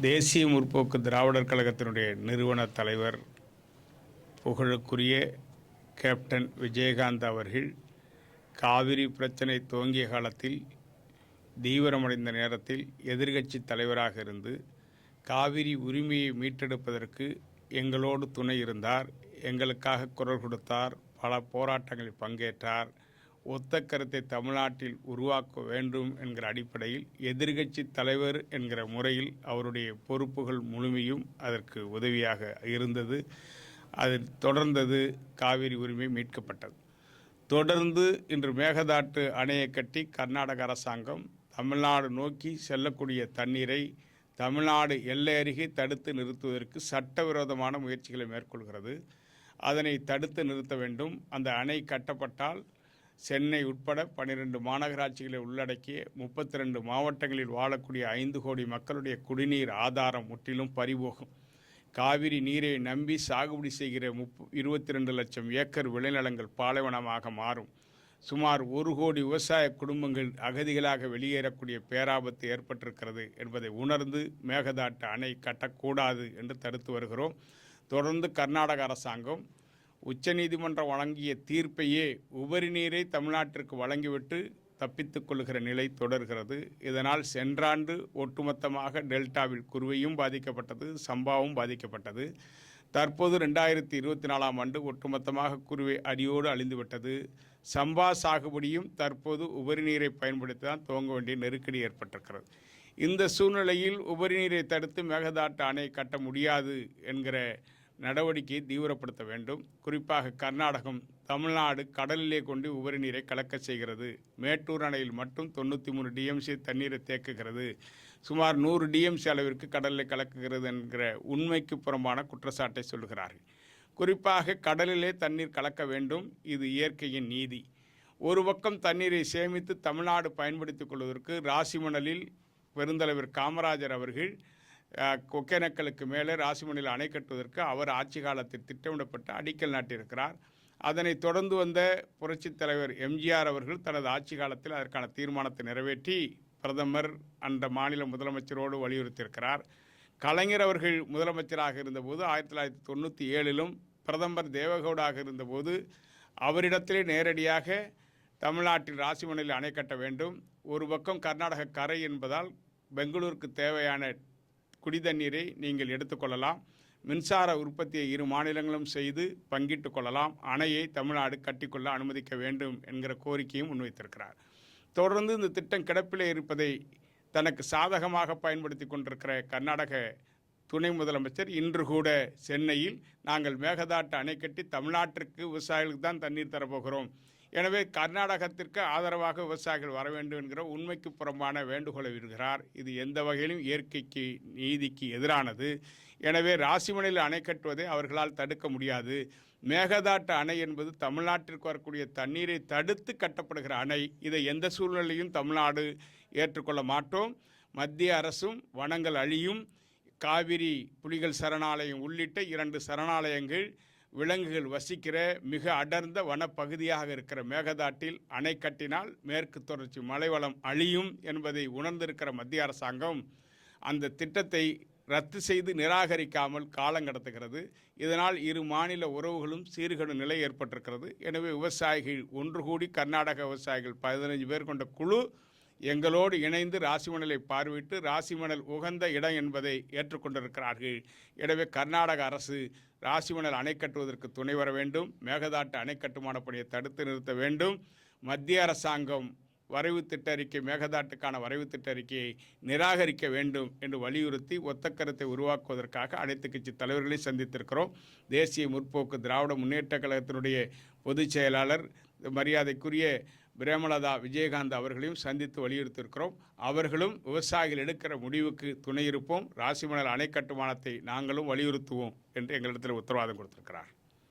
தேசிய முற்போக்கு திராவிடர் கழகத்தினுடைய நிறுவன தலைவர் புகழுக்குரிய கேப்டன் விஜயகாந்த் அவர்கள் காவிரி பிரச்சனை துவங்கிய காலத்தில் தீவிரமடைந்த நேரத்தில் எதிர்க்கட்சி தலைவராக இருந்து காவிரி உரிமையை மீட்டெடுப்பதற்கு எங்களோடு துணை இருந்தார். எங்களுக்காக குரல் கொடுத்தார். பல போராட்டங்களில் பங்கேற்றார். ஒத்த கருத்தை தமிழ்நாட்டில் உருவாக்க வேண்டும் என்கிற அடிப்படையில் எதிர்க்கட்சி தலைவர் என்கிற முறையில் அவருடைய பொறுப்புகள் முழுமையும் அதற்கு உதவியாக இருந்தது. அது தொடர்ந்தது. காவிரி உரிமை மீட்கப்பட்டது. தொடர்ந்து இன்று மேகதாட்டு அணையை கட்டி கர்நாடக அரசாங்கம் தமிழ்நாடு நோக்கி செல்லக்கூடிய தண்ணீரை தமிழ்நாடு எல்லை அருகே தடுத்து நிறுத்துவதற்கு சட்டவிரோதமான முயற்சிகளை மேற்கொள்கிறது. அதனை தடுத்து நிறுத்த வேண்டும். அந்த அணை கட்டப்பட்டால் சென்னை உட்பட 12 மாநகராட்சிகளை உள்ளடக்கிய 32 மாவட்டங்களில் வாழக்கூடிய 5 கோடி மக்களுடைய குடிநீர் ஆதாரம் முற்றிலும் பறிபோகும். காவிரி நீரை நம்பி சாகுபடி செய்கிற 22 லட்சம் ஏக்கர் விளைநிலங்கள் பாலைவனமாக மாறும். சுமார் 1 கோடி விவசாய குடும்பங்கள் அகதிகளாக வெளியேறக்கூடிய பேராபத்து ஏற்பட்டிருக்கிறது என்பதை உணர்ந்து மேகதாட்டு அணை கட்டக்கூடாது என்று தடுத்து வருகிறோம். தொடர்ந்து கர்நாடக அரசாங்கம் உச்சநீதிமன்றம் வழங்கிய தீர்ப்பையே உபரி நீரை தமிழ்நாட்டிற்கு வழங்கிவிட்டு தப்பித்துக் கொள்கிற நிலை தொடர்கிறது. இதனால் சென்ற ஆண்டு ஒட்டுமொத்தமாக டெல்டாவில் குருவையும் பாதிக்கப்பட்டது, சம்பாவும் பாதிக்கப்பட்டது. தற்போது 2024ஆம் ஆண்டு ஒட்டுமொத்தமாக குருவை அடியோடு அழிந்துவிட்டது. சம்பா சாகுபடியும் தற்போது உபரி நீரை பயன்படுத்தி தான் துவங்க வேண்டிய நெருக்கடி ஏற்பட்டிருக்கிறது. இந்த சூழ்நிலையில் உபரி நீரை தடுத்து மேகதாட்டு அணை கட்ட முடியாது என்கிற நடவடிக்கையை தீவிரப்படுத்த வேண்டும். குறிப்பாக கர்நாடகம் தமிழ்நாடு கடலிலே கொண்டு உபரி நீரை கலக்க செய்கிறது. மேட்டூர் அணையில் மட்டும் 93 டிஎம்சி தண்ணீரை தேக்குகிறது. சுமார் 100 டிஎம்சி அளவிற்கு கடலில் கலக்குகிறது என்கிற உண்மைக்கு புறம்பான குற்றச்சாட்டை சொல்கிறார்கள். குறிப்பாக கடலிலே தண்ணீர் கலக்க வேண்டும். இது இயற்கையின் நீதி. ஒரு பக்கம் தண்ணீரை சேமித்து தமிழ்நாடு பயன்படுத்திக் கொள்வதற்கு ராசிமணலில் பெருந்தலைவர் காமராஜர் அவர்கள் ஒகேனக்கலுக்கு மேலே ராசிமணலில் அணை கட்டுவதற்கு அவர் ஆட்சி காலத்தில் திட்டமிடப்பட்டு அடிக்கல் நாட்டியிருக்கிறார். அதனை தொடர்ந்து வந்த புரட்சித் தலைவர் எம்ஜிஆர் அவர்கள் தனது ஆட்சி காலத்தில் அதற்கான தீர்மானத்தை நிறைவேற்றி பிரதமர் அந்த மாநில முதலமைச்சரோடு வலியுறுத்தியிருக்கிறார். கலைஞர் அவர்கள் முதலமைச்சராக இருந்தபோது 1997லும் பிரதமர் தேவகவுடாக இருந்தபோது அவரிடத்திலே நேரடியாக தமிழ்நாட்டில் ராசிமணலில் அணை கட்ட வேண்டும். ஒரு பக்கம் கர்நாடக கரை என்பதால் பெங்களூருக்கு தேவையான குடிதண்ணீரை நீங்கள் எடுத்துக்கொள்ளலாம். மின்சார உற்பத்தியை 2 மாநிலங்களும் செய்து பங்கிட்டு கொள்ளலாம். அணையை தமிழ்நாடு கட்டிக்கொள்ள அனுமதிக்க வேண்டும் என்கிற கோரிக்கையும் முன்வைத்திருக்கிறார். தொடர்ந்து இந்த திட்டம் கிடப்பிலே இருப்பதை தனக்கு சாதகமாக பயன்படுத்தி கொண்டிருக்கிற கர்நாடக துணை முதலமைச்சர் இன்று கூட சென்னையில் நாங்கள் மேகதாட்டு அணை கட்டி தமிழ்நாட்டிற்கு விவசாயிகளுக்கு தான் தண்ணீர் தரப்போகிறோம், எனவே கர்நாடகத்திற்கு ஆதரவாக விவசாயிகள் வர வேண்டும் என்கிற உண்மைக்கு புறம்பான வேண்டுகோளை விடுகிறார். இது எந்த வகையிலும் இயற்கைக்கு நீதிக்கு எதிரானது. எனவே ராசிமணலில் அணை கட்டுவதை அவர்களால் தடுக்க முடியாது. மேகதாட்டு அணை என்பது தமிழ்நாட்டிற்கு வரக்கூடிய தண்ணீரை தடுத்து கட்டப்படுகிற அணை. இதை எந்த சூழ்நிலையும் தமிழ்நாடு ஏற்றுக்கொள்ள மாட்டோம். மத்திய அரசும் வனங்கள் அழியும், காவிரி புலிகள் சரணாலயம் உள்ளிட்ட 2 சரணாலயங்கள் விலங்குகள் வசிக்கிற மிக அடர்ந்த வனப்பகுதியாக இருக்கிற மேகதாட்டில் அணை கட்டினால் மேற்கு தொடர்ச்சி மலைவளம் அழியும் என்பதை உணர்ந்திருக்கிற மத்திய அரசாங்கம் அந்த திட்டத்தை ரத்து செய்து நிராகரிக்காமல் காலங்கடத்துகிறது. இதனால் 2 மாநில உறவுகளும் சீர்கெடும் நிலை ஏற்பட்டிருக்கிறது. எனவே விவசாயிகள் ஒன்று கூடி கர்நாடக விவசாயிகள் 15 பேர் கொண்ட குழு எங்களோடு இணைந்து ராசிமணலை பார்வையிட்டு ராசிமணல் உகந்த இடம் என்பதை ஏற்றுக்கொண்டிருக்கிறார்கள். எனவே கர்நாடக அரசு ராசிமணல் அணை கட்டுவதற்கு துணை வர வேண்டும். மேகதாட்டு அணை கட்டுமான பணியை தடுத்து நிறுத்த வேண்டும். மத்திய அரசாங்கம் வரைவு திட்ட அறிக்கை மேகதாட்டுக்கான வரைவு திட்ட அறிக்கையை நிராகரிக்க வேண்டும் என்று வலியுறுத்தி ஒத்த கருத்தை உருவாக்குவதற்காக அனைத்து கட்சி தலைவர்களை சந்தித்திருக்கிறோம். தேசிய முற்போக்கு திராவிட முன்னேற்ற கழகத்தினுடைய பொதுச் செயலாளர் மரியாதைக்குரிய பிரேமலதா விஜயகாந்த் அவர்களையும் சந்தித்து வலியுறுத்தியிருக்கிறோம். அவர்களும் விவசாயிகள் எடுக்கிற முடிவுக்கு துணை இருப்போம், ராசிமணல் அணை கட்டுமானத்தை நாங்களும் வலியுறுத்துவோம் என்று எங்களிடத்தில் உத்தரவாதம் கொடுத்திருக்கிறார்.